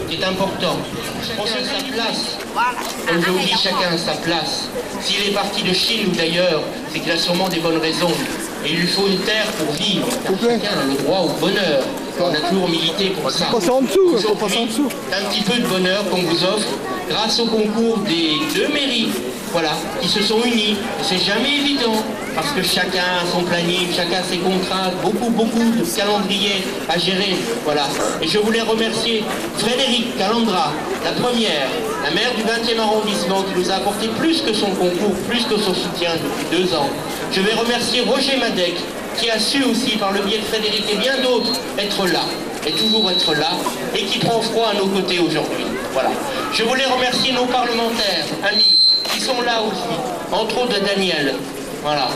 C'est important. On se sa place. Comme je vous dis, chacun a sa place. S'il est parti de Chine ou d'ailleurs, c'est qu'il a sûrement des bonnes raisons. Et il lui faut une terre pour vivre. Car chacun a le droit au bonheur. On a toujours milité pour ça. Aujourd'hui, un petit peu de bonheur qu'on vous offre grâce au concours des deux mairies, voilà, qui se sont unis. C'est jamais évident, parce que chacun a son planning, chacun a ses contrats, beaucoup de calendriers à gérer, voilà. Et je voulais remercier Frédéric Calandra, la première, la maire du 20e arrondissement, qui nous a apporté plus que son concours, plus que son soutien depuis 2 ans. Je vais remercier Roger Madec, qui a su aussi, par le biais de Frédéric et bien d'autres, être là, et toujours être là, et qui prend froid à nos côtés aujourd'hui. Voilà. Je voulais remercier nos parlementaires, amis, qui sont là aussi, entre autres Daniel. Voilà.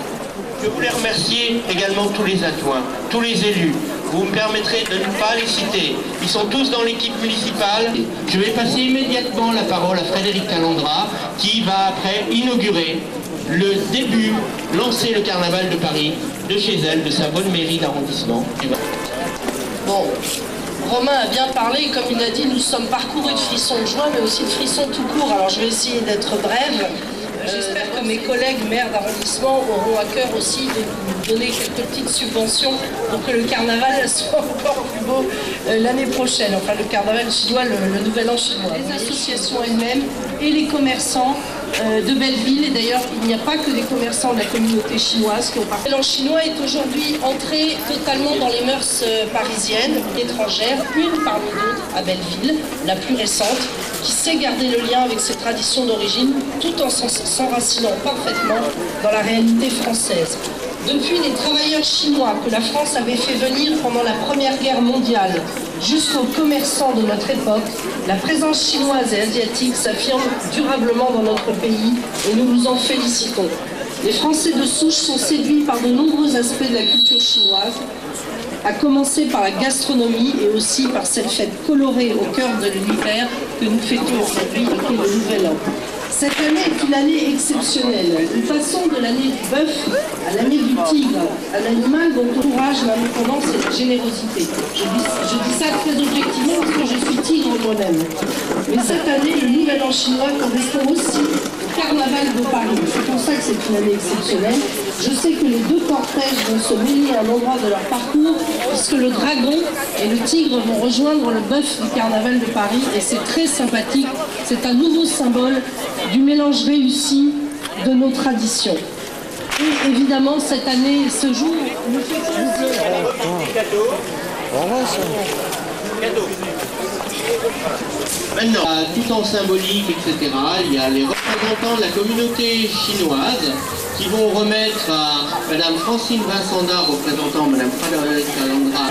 Je voulais remercier également tous les adjoints, tous les élus. Vous me permettrez de ne pas les citer. Ils sont tous dans l'équipe municipale. Je vais passer immédiatement la parole à Frédéric Calandra, qui va après inaugurer le début, lancer le carnaval de Paris, de chez elle, de sa bonne mairie d'arrondissement. Bon, Romain a bien parlé, comme il a dit, nous sommes parcourus de frissons de joie, mais aussi de frissons tout court. Alors je vais essayer d'être brève. J'espère que mes collègues maires d'arrondissement auront à cœur aussi de nous donner quelques petites subventions pour que le carnaval soit encore plus beau l'année prochaine. Enfin, le carnaval chinois, le nouvel an chinois. Les associations elles-mêmes et les commerçants de Belleville. Et d'ailleurs, il n'y a pas que des commerçants de la communauté chinoise qui ont participé. Le nouvel an chinois est aujourd'hui entré totalement dans les mœurs parisiennes, étrangères, une parmi d'autres à Belleville, la plus récente, qui sait garder le lien avec ses traditions d'origine tout en s'enracinant parfaitement dans la réalité française. Depuis les travailleurs chinois que la France avait fait venir pendant la Première Guerre mondiale jusqu'aux commerçants de notre époque, la présence chinoise et asiatique s'affirme durablement dans notre pays et nous nous en félicitons. Les Français de souche sont séduits par de nombreux aspects de la culture chinoise, à commencer par la gastronomie et aussi par cette fête colorée au cœur de l'hiver que nous fêtons aujourd'hui, qui est le Nouvel An. Cette année est une année exceptionnelle. Nous passons de l'année du bœuf à l'année du tigre, un animal dont encourage l'indépendance et la générosité. Je dis ça très objectivement parce que je suis tigre moi-même. Mais cette année, le Nouvel An chinois correspond aussi au Carnaval de Paris. C'est pour ça que c'est une année exceptionnelle. Je sais que les deux cortèges vont se mêler à un endroit de leur parcours, puisque le dragon et le tigre vont rejoindre le bœuf du Carnaval de Paris, et c'est très sympathique. C'est un nouveau symbole du mélange réussi de nos traditions. Et évidemment, cette année, ce jour, nous fêtons maintenant, tout en symbolique, etc., il y a les représentants de la communauté chinoise qui vont remettre à Madame Francine Vincenda, représentant Madame Frédéric Calandra.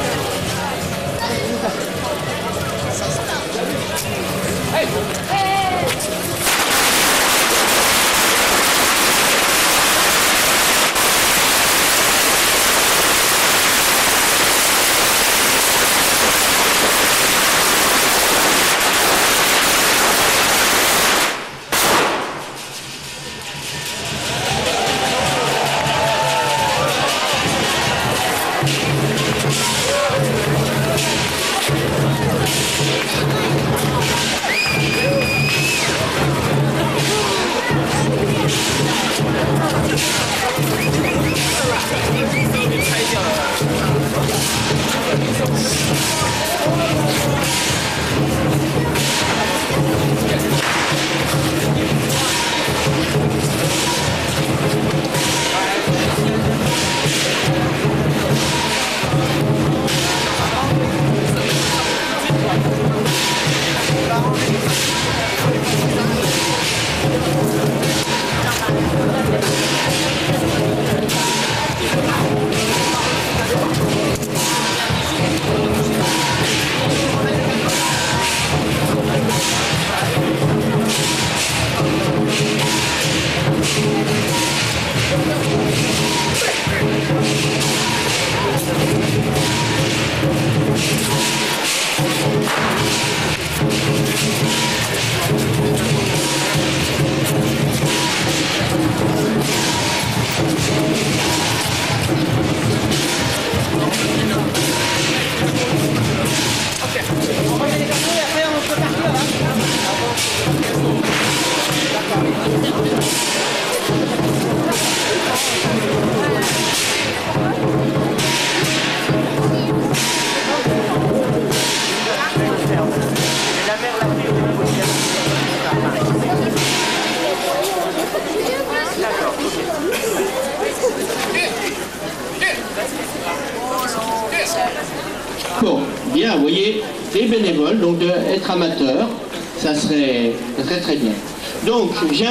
Bien, vous voyez, des bénévoles, donc être amateur, ça serait très très bien. Donc, j'ai